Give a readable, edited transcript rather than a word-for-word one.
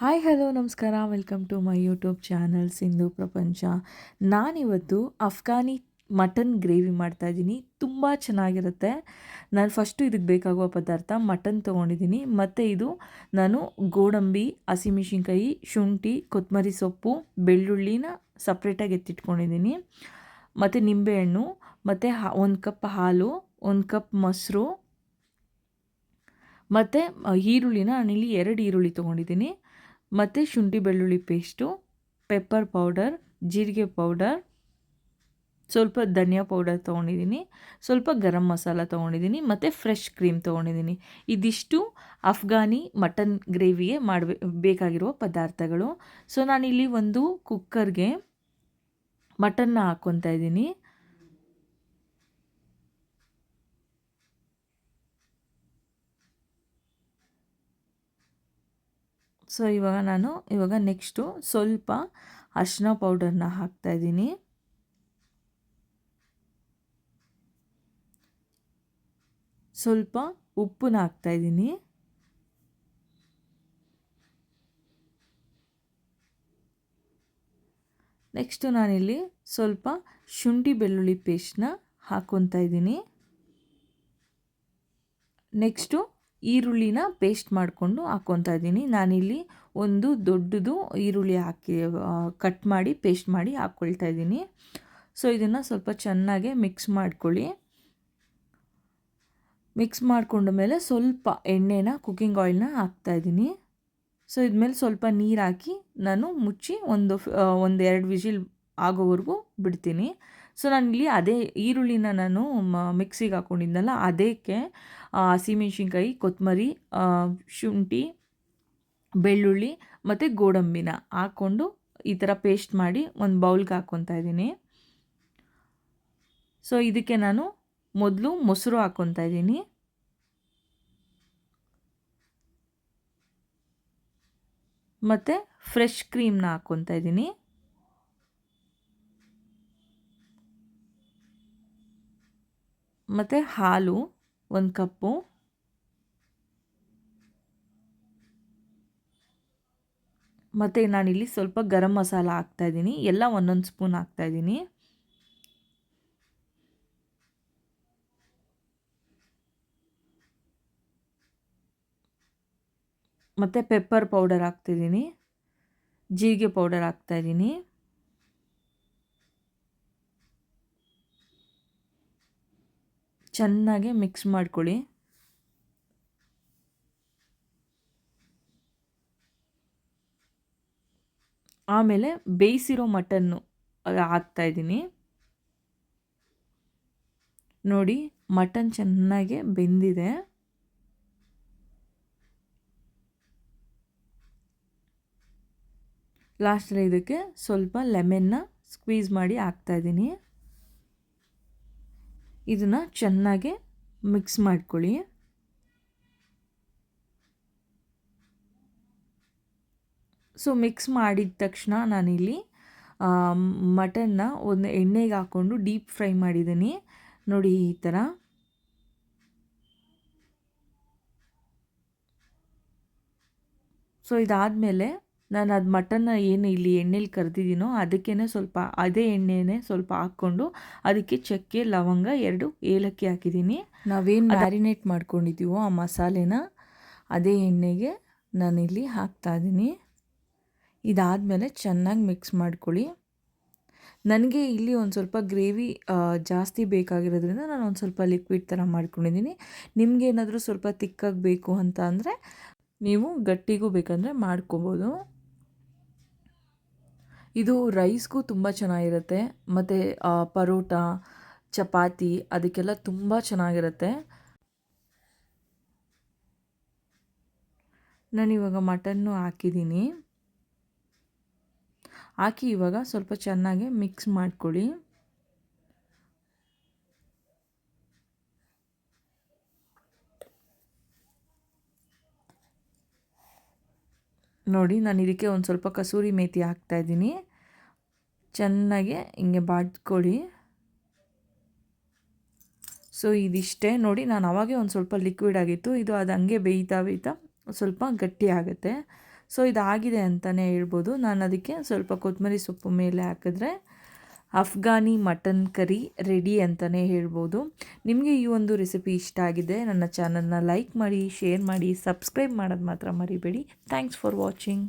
Hi hello ನಮಸ್ಕಾರ, welcome to my YouTube channel Sindhu Prapancha. ನಾನಿವತ್ತು Afghani mutton gravy ಮಾಡ್ತಾಯಿದ್ದೀನಿ. ತುಂಬ ಚೆನ್ನಾಗಿರುತ್ತೆ. ನಾನು ಫಸ್ಟು ಇದಕ್ಕೆ ಬೇಕಾಗುವ ಪದಾರ್ಥ ಮಟನ್ ತೊಗೊಂಡಿದ್ದೀನಿ. ಮತ್ತು ಇದು ನಾನು ಗೋಡಂಬಿ, ಹಸಿಮೆಣಸಿನ್ಕಾಯಿ, ಶುಂಠಿ, ಕೊತ್ತಂಬರಿ ಸೊಪ್ಪು, ಬೆಳ್ಳುಳ್ಳಿನ ಸಪ್ರೇಟಾಗಿ ಎತ್ತಿಟ್ಕೊಂಡಿದ್ದೀನಿ. ಮತ್ತು ನಿಂಬೆಹಣ್ಣು, ಮತ್ತು 1 ಕಪ್ ಹಾಲು, 1 ಕಪ್ ಮೊಸರು, ಮತ್ತು ಈರುಳ್ಳಿನ ನಾನಿಲ್ಲಿ 2 ಈರುಳ್ಳಿ ತೊಗೊಂಡಿದ್ದೀನಿ. ಮತ್ತು ಶುಂಠಿ ಬೆಳ್ಳುಳ್ಳಿ ಪೇಸ್ಟು, ಪೆಪ್ಪರ್ ಪೌಡರ್, ಜೀರಿಗೆ ಪೌಡರ್, ಸ್ವಲ್ಪ ಧನಿಯಾ ಪೌಡರ್ ತೊಗೊಂಡಿದ್ದೀನಿ, ಸ್ವಲ್ಪ ಗರಂ ಮಸಾಲ ತೊಗೊಂಡಿದ್ದೀನಿ, ಮತ್ತು ಫ್ರೆಶ್ ಕ್ರೀಮ್ ತೊಗೊಂಡಿದ್ದೀನಿ. ಇದಿಷ್ಟು ಅಫ್ಘಾನಿ ಮಟನ್ ಗ್ರೇವಿಗೆ ಬೇಕಾಗಿರುವ ಪದಾರ್ಥಗಳು. ಸೊ ನಾನಿಲ್ಲಿ ಒಂದು ಕುಕ್ಕರ್ಗೆ ಮಟನ್ನ ಹಾಕ್ಕೊತಾ ಇದ್ದೀನಿ. ಸೊ ಇವಾಗ ನೆಕ್ಸ್ಟು ಸ್ವಲ್ಪ ಅರಿಶಿನ ಪೌಡರ್ನ ಹಾಕ್ತಾಯಿದ್ದೀನಿ. ಸ್ವಲ್ಪ ಉಪ್ಪನ್ನ ಹಾಕ್ತಾಯಿದ್ದೀನಿ. ನೆಕ್ಸ್ಟು ನಾನಿಲ್ಲಿ ಸ್ವಲ್ಪ ಶುಂಠಿ ಬೆಳ್ಳುಳ್ಳಿ ಪೇಸ್ಟ್ನ ಹಾಕ್ಕೊತಾ ಇದ್ದೀನಿ. ನೆಕ್ಸ್ಟು ಈರುಳ್ಳಿನ ಪೇಸ್ಟ್ ಮಾಡಿಕೊಂಡು ಹಾಕ್ಕೊತಾ ಇದ್ದೀನಿ. ನಾನಿಲ್ಲಿ ಒಂದು ದೊಡ್ಡದು ಈರುಳ್ಳಿ ಕಟ್ ಮಾಡಿ ಪೇಸ್ಟ್ ಮಾಡಿ ಹಾಕ್ಕೊಳ್ತಾ ಇದ್ದೀನಿ. ಸೊ ಇದನ್ನು ಸ್ವಲ್ಪ ಚೆನ್ನಾಗಿ ಮಿಕ್ಸ್ ಮಾಡ್ಕೊಳ್ಳಿ. ಮಿಕ್ಸ್ ಮಾಡ್ಕೊಂಡ ಮೇಲೆ ಸ್ವಲ್ಪ ಎಣ್ಣೆನ, ಕುಕ್ಕಿಂಗ್ ಆಯಿಲ್ನ ಹಾಕ್ತಾಯಿದ್ದೀನಿ. ಸೊ ಇದ್ಮೇಲೆ ಸ್ವಲ್ಪ ನೀರು ಹಾಕಿ ನಾನು ಮುಚ್ಚಿ ಒಂದು 2 ವಿಷಿಲ್ ಆಗೋವರೆಗೂ ಬಿಡ್ತೀನಿ. ಸೊ ನಾನಿಲ್ಲಿ ಅದೇ ಈರುಳ್ಳಿನ ನಾನು ಮಿಕ್ಸಿಗೆ ಹಾಕ್ಕೊಂಡಿದ್ದೆನಲ್ಲ, ಅದಕ್ಕೆ ಹಸಿಮೆಣ್ಸಿನ್ಕಾಯಿ, ಕೊತ್ತಂಬರಿ, ಶುಂಠಿ, ಬೆಳ್ಳುಳ್ಳಿ ಮತ್ತು ಗೋಡಂಬಿನ ಹಾಕ್ಕೊಂಡು ಈ ಥರ ಪೇಸ್ಟ್ ಮಾಡಿ ಒಂದು ಬೌಲ್ಗೆ ಹಾಕ್ಕೊತಾ ಇದ್ದೀನಿ. ಸೊ ಇದಕ್ಕೆ ನಾನು ಮೊದಲು ಮೊಸರು ಹಾಕ್ಕೊತಾ ಇದ್ದೀನಿ. ಮತ್ತು ಫ್ರೆಶ್ ಕ್ರೀಮ್ನ ಹಾಕ್ಕೊತಾ ಇದ್ದೀನಿ. ಮತ್ತು ಹಾಲು 1 ಕಪ್ಪು, ಮತ್ತು ನಾನಿಲ್ಲಿ ಸ್ವಲ್ಪ ಗರಂ ಮಸಾಲ ಹಾಕ್ತಾಯಿದ್ದೀನಿ. ಎಲ್ಲ 1 ಸ್ಪೂನ್ ಹಾಕ್ತಾಯಿದ್ದೀನಿ. ಮತ್ತು ಪೆಪ್ಪರ್ ಪೌಡರ್ ಹಾಕ್ತಿದ್ದೀನಿ, ಜೀರಿಗೆ ಪೌಡರ್ ಹಾಕ್ತಾಯಿದ್ದೀನಿ. ಚೆನ್ನಾಗಿ ಮಿಕ್ಸ್ ಮಾಡ್ಕೊಳ್ಳಿ. ಆಮೇಲೆ ಬೇಯಿಸಿರೋ ಮಟನ್ನು ಹಾಕ್ತಾಯಿದ್ದೀನಿ. ನೋಡಿ, ಮಟನ್ ಚೆನ್ನಾಗಿ ಬೆಂದಿದೆ. ಲಾಸ್ಟಲ್ಲಿ ಇದಕ್ಕೆ ಸ್ವಲ್ಪ ಲೆಮನ್ನ ಸ್ಕ್ವೀಸ್ ಮಾಡಿ ಹಾಕ್ತಾಯಿದ್ದೀನಿ. ಇದನ್ನು ಚೆನ್ನಾಗಿ ಮಿಕ್ಸ್ ಮಾಡ್ಕೊಳ್ಳಿ. ಸೊ ಮಿಕ್ಸ್ ಮಾಡಿದ ತಕ್ಷಣ ನಾನಿಲ್ಲಿ ಮಟನ್ನ ಒಂದು ಎಣ್ಣೆಗೆ ಹಾಕ್ಕೊಂಡು ಡೀಪ್ ಫ್ರೈ ಮಾಡಿದ್ದೀನಿ. ನೋಡಿ ಈ ಥರ. ಸೊ ಇದಾದಮೇಲೆ ನಾನು ಅದು ಮಟನ್ನ ಏನು ಇಲ್ಲಿ ಎಣ್ಣೆಲಿ ಕರೆದಿದ್ದೀನೋ ಅದಕ್ಕೇ ಅದೇ ಎಣ್ಣೆನೇ ಸ್ವಲ್ಪ ಹಾಕ್ಕೊಂಡು ಅದಕ್ಕೆ ಚಕ್ಕೆ, ಲವಂಗ, 2 ಏಲಕ್ಕಿ ಹಾಕಿದ್ದೀನಿ. ನಾವೇನು ಮ್ಯಾರಿನೇಟ್ ಮಾಡ್ಕೊಂಡಿದ್ದೀವೋ ಆ ಮಸಾಲೆನ ಅದೇ ಎಣ್ಣೆಗೆ ನಾನಿಲ್ಲಿ ಹಾಕ್ತಾಯಿದ್ದೀನಿ. ಇದಾದಮೇಲೆ ಚೆನ್ನಾಗಿ ಮಿಕ್ಸ್ ಮಾಡ್ಕೊಳ್ಳಿ. ನನಗೆ ಇಲ್ಲಿ ಒಂದು ಸ್ವಲ್ಪ ಗ್ರೇವಿ ಜಾಸ್ತಿ ಬೇಕಾಗಿರೋದ್ರಿಂದ ನಾನು ಒಂದು ಸ್ವಲ್ಪ ಲಿಕ್ವಿಡ್ ಥರ ಮಾಡ್ಕೊಂಡಿದ್ದೀನಿ. ನಿಮಗೇನಾದರೂ ಸ್ವಲ್ಪ ತಿಕ್ಕಾಗಿ ಬೇಕು ಅಂತ ಅಂದರೆ ನೀವು ಗಟ್ಟಿಗೂ ಬೇಕಂದರೆ ಮಾಡ್ಕೋಬೋದು. ಇದು ರೈಸ್ಗೂ ತುಂಬ ಚೆನ್ನಾಗಿರುತ್ತೆ, ಮತ್ತು ಪರೋಟ, ಚಪಾತಿ ಅದಕ್ಕೆಲ್ಲ ತುಂಬ ಚೆನ್ನಾಗಿರುತ್ತೆ. ನಾನಿವಾಗ ಮಟನ್ನು ಹಾಕಿದ್ದೀನಿ. ಹಾಕಿ ಇವಾಗ ಸ್ವಲ್ಪ ಚೆನ್ನಾಗಿ ಮಿಕ್ಸ್ ಮಾಡ್ಕೊಳ್ಳಿ. ನೋಡಿ, ನಾನು ಇದಕ್ಕೆ ಒಂದು ಸ್ವಲ್ಪ ಕಸೂರಿ ಮೇಥಿ ಹಾಕ್ತಾಯಿದ್ದೀನಿ. ಚೆನ್ನಾಗಿ ಹಿಂಗೆ ಬಾಡ್ಕೊಳ್ಳಿ. ಸೊ ಇದಿಷ್ಟೇ. ನೋಡಿ, ನಾನು ಅವಾಗೇ ಒಂದು ಸ್ವಲ್ಪ ಲಿಕ್ವಿಡ್ ಆಗಿತ್ತು, ಇದು ಅದು ಹಂಗೆ ಬೇಯ್ತಾ ಸ್ವಲ್ಪ ಗಟ್ಟಿ ಆಗುತ್ತೆ. ಸೊ ಇದಾಗಿದೆ ಅಂತಲೇ ಹೇಳ್ಬೋದು. ನಾನು ಅದಕ್ಕೆ ಸ್ವಲ್ಪ ಕೊತ್ತಂಬರಿ ಸೊಪ್ಪು ಮೇಲೆ ಹಾಕಿದ್ರೆ ಅಫ್ಘಾನಿ ಮಟನ್ ಕರಿ ರೆಡಿ ಅಂತಲೇ ಹೇಳ್ಬೋದು. ನಿಮಗೆ ಈ ಒಂದು ರೆಸಿಪಿ ಇಷ್ಟ ಆಗಿದೆ, ನನ್ನ ಚಾನಲ್ನ ಲೈಕ್ ಮಾಡಿ, ಶೇರ್ ಮಾಡಿ, ಸಬ್ಸ್ಕ್ರೈಬ್ ಮಾಡೋದು ಮಾತ್ರ ಮರಿಬೇಡಿ. Thanks for watching.